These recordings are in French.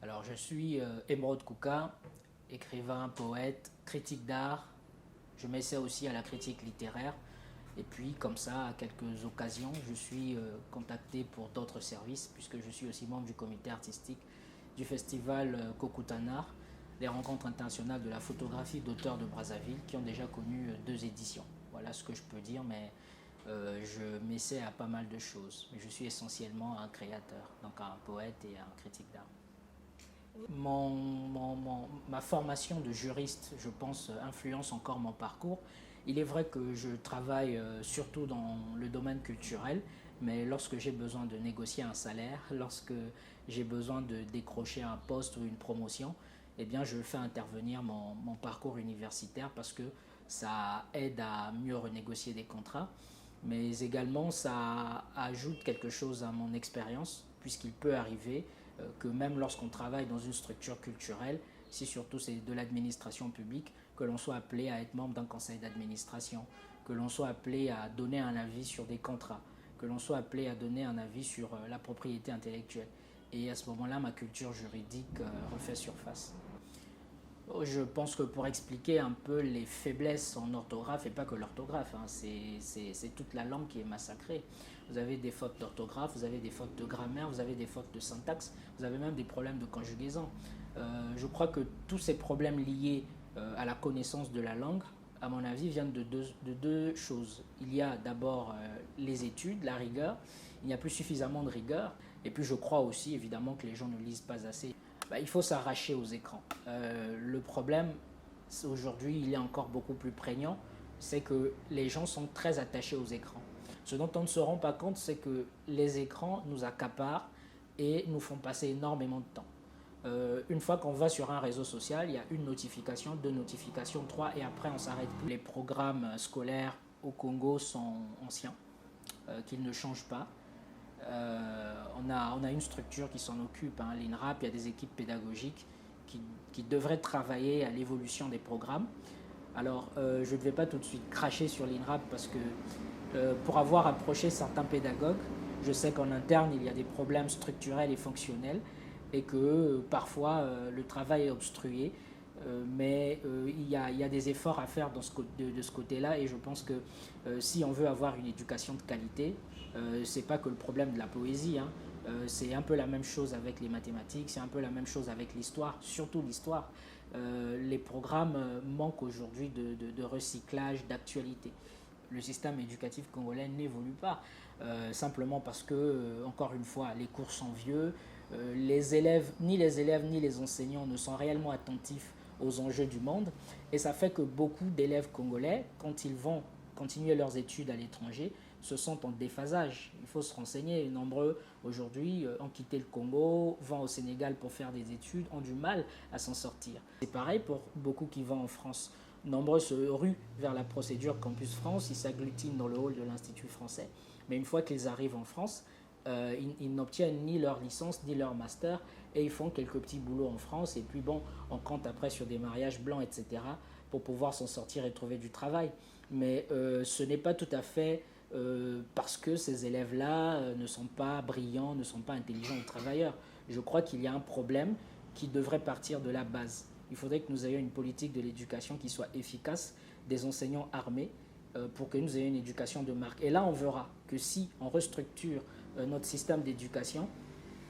Alors, je suis Emeraude Kouka, écrivain, poète, critique d'art. Je m'essaie aussi à la critique littéraire. Et puis, comme ça, à quelques occasions, je suis contacté pour d'autres services, puisque je suis aussi membre du comité artistique du festival Kokutanart, des rencontres internationales de la photographie d'auteurs de Brazzaville, qui ont déjà connu deux éditions. Voilà ce que je peux dire, mais je m'essaie à pas mal de choses. Mais je suis essentiellement un créateur, donc un poète et un critique d'art. Ma formation de juriste, je pense, influence encore mon parcours. Il est vrai que je travaille surtout dans le domaine culturel, mais lorsque j'ai besoin de négocier un salaire, lorsque j'ai besoin de décrocher un poste ou une promotion, eh bien, je fais intervenir mon parcours universitaire parce que ça aide à mieux renégocier des contrats, mais également ça ajoute quelque chose à mon expérience, puisqu'il peut arriver que même lorsqu'on travaille dans une structure culturelle, si surtout c'est de l'administration publique, que l'on soit appelé à être membre d'un conseil d'administration, que l'on soit appelé à donner un avis sur des contrats, que l'on soit appelé à donner un avis sur la propriété intellectuelle. Et à ce moment-là, ma culture juridique refait surface. Je pense que pour expliquer un peu les faiblesses en orthographe, et pas que l'orthographe, hein, c'est toute la langue qui est massacrée. Vous avez des fautes d'orthographe, vous avez des fautes de grammaire, vous avez des fautes de syntaxe, vous avez même des problèmes de conjugaison. Je crois que tous ces problèmes liés à la connaissance de la langue, à mon avis, viennent de deux choses. Il y a d'abord les études, la rigueur, il n'y a plus suffisamment de rigueur, et puis je crois aussi évidemment que les gens ne lisent pas assez. Il faut s'arracher aux écrans. Le problème, aujourd'hui, il est encore beaucoup plus prégnant, c'est que les gens sont très attachés aux écrans. Ce dont on ne se rend pas compte, c'est que les écrans nous accaparent et nous font passer énormément de temps. Une fois qu'on va sur un réseau social, il y a une notification, deux notifications, trois, et après on s'arrête plus. Les programmes scolaires au Congo sont anciens, qu'ils ne changent pas. On a une structure qui s'en occupe, hein, l'INRAP, il y a des équipes pédagogiques qui devraient travailler à l'évolution des programmes. Alors, je ne vais pas tout de suite cracher sur l'INRAP parce que pour avoir approché certains pédagogues, je sais qu'en interne, il y a des problèmes structurels et fonctionnels et que parfois le travail est obstrué. Mais il y a des efforts à faire de ce côté-là et je pense que si on veut avoir une éducation de qualité, c'est pas que le problème de la poésie, hein. C'est un peu la même chose avec les mathématiques, c'est un peu la même chose avec l'histoire, surtout l'histoire. Les programmes manquent aujourd'hui de recyclage, d'actualité. Le système éducatif congolais n'évolue pas, simplement parce que, encore une fois, les cours sont vieux, les élèves ni les enseignants ne sont réellement attentifs aux enjeux du monde, et ça fait que beaucoup d'élèves congolais, quand ils vont continuer leurs études à l'étranger, se sont en déphasage. Il faut se renseigner. Nombreux aujourd'hui ont quitté le Congo, vont au Sénégal pour faire des études, ont du mal à s'en sortir. C'est pareil pour beaucoup qui vont en France. Nombreux se ruent vers la procédure Campus France, ils s'agglutinent dans le hall de l'Institut français. Mais une fois qu'ils arrivent en France, ils n'obtiennent ni leur licence ni leur master et ils font quelques petits boulots en France. Et puis bon, on compte après sur des mariages blancs, etc. pour pouvoir s'en sortir et trouver du travail. Mais ce n'est pas tout à fait parce que ces élèves-là ne sont pas brillants, ne sont pas intelligents ou travailleurs. Je crois qu'il y a un problème qui devrait partir de la base. Il faudrait que nous ayons une politique de l'éducation qui soit efficace, des enseignants armés, pour que nous ayons une éducation de marque. Et là, on verra que si on restructure notre système d'éducation,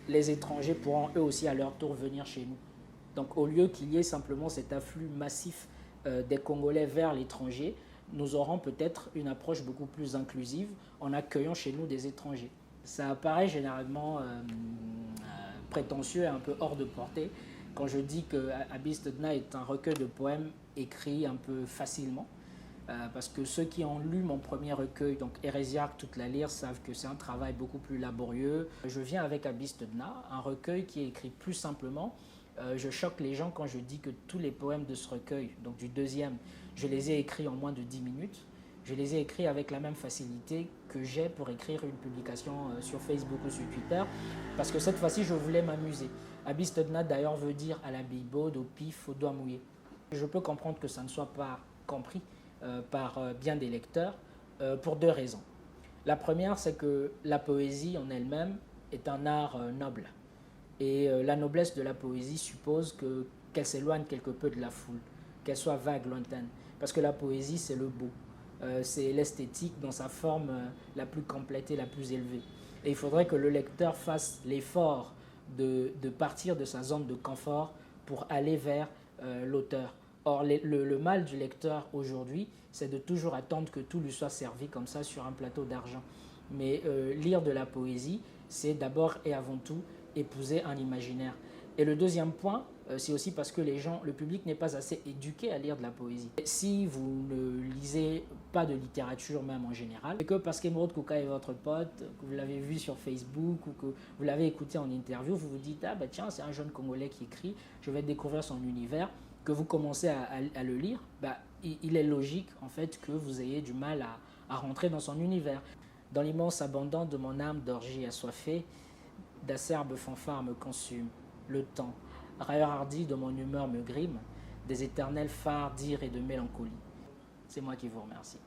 les étrangers pourront eux aussi à leur tour venir chez nous. Donc au lieu qu'il y ait simplement cet afflux massif des Congolais vers l'étranger, nous aurons peut-être une approche beaucoup plus inclusive en accueillant chez nous des étrangers. Ça paraît généralement prétentieux et un peu hors de portée quand je dis que Abyss Tedna est un recueil de poèmes écrits un peu facilement. Parce que ceux qui ont lu mon premier recueil, donc Hérésiarque, toute la lyre, savent que c'est un travail beaucoup plus laborieux. Je viens avec Abyss Tedna, un recueil qui est écrit plus simplement. Je choque les gens quand je dis que tous les poèmes de ce recueil, donc du deuxième, je les ai écrits en moins de 10 minutes. Je les ai écrits avec la même facilité que j'ai pour écrire une publication sur Facebook ou sur Twitter, parce que cette fois-ci, je voulais m'amuser. Abyss Tedna, d'ailleurs, veut dire à la billeboard, au pif, au doigt mouillé. Je peux comprendre que ça ne soit pas compris par bien des lecteurs pour deux raisons. La première, c'est que la poésie en elle-même est un art noble. Et la noblesse de la poésie suppose qu'elle s'éloigne quelque peu de la foule, qu'elle soit vague, lointaine. Parce que la poésie, c'est le beau. C'est l'esthétique dans sa forme la plus complète et la plus élevée. Et il faudrait que le lecteur fasse l'effort de partir de sa zone de confort pour aller vers l'auteur. Or, le mal du lecteur aujourd'hui, c'est de toujours attendre que tout lui soit servi comme ça sur un plateau d'argent. Mais lire de la poésie, c'est d'abord et avant tout épouser un imaginaire. Et le deuxième point, c'est aussi parce que le public n'est pas assez éduqué à lire de la poésie. Si vous ne lisez pas de littérature même en général, et que parce qu'Emeraude Kouka est votre pote, que vous l'avez vu sur Facebook ou que vous l'avez écouté en interview, vous vous dites « Ah ben tiens, c'est un jeune Congolais qui écrit, je vais découvrir son univers », que vous commencez à le lire, bah, il est logique en fait que vous ayez du mal à rentrer dans son univers. Dans l'immense abandon de mon âme d'orgie assoiffée, d'acerbes fanfares me consument, le temps, railleur hardi de mon humeur me grime, des éternels phares d'ire et de mélancolie. C'est moi qui vous remercie.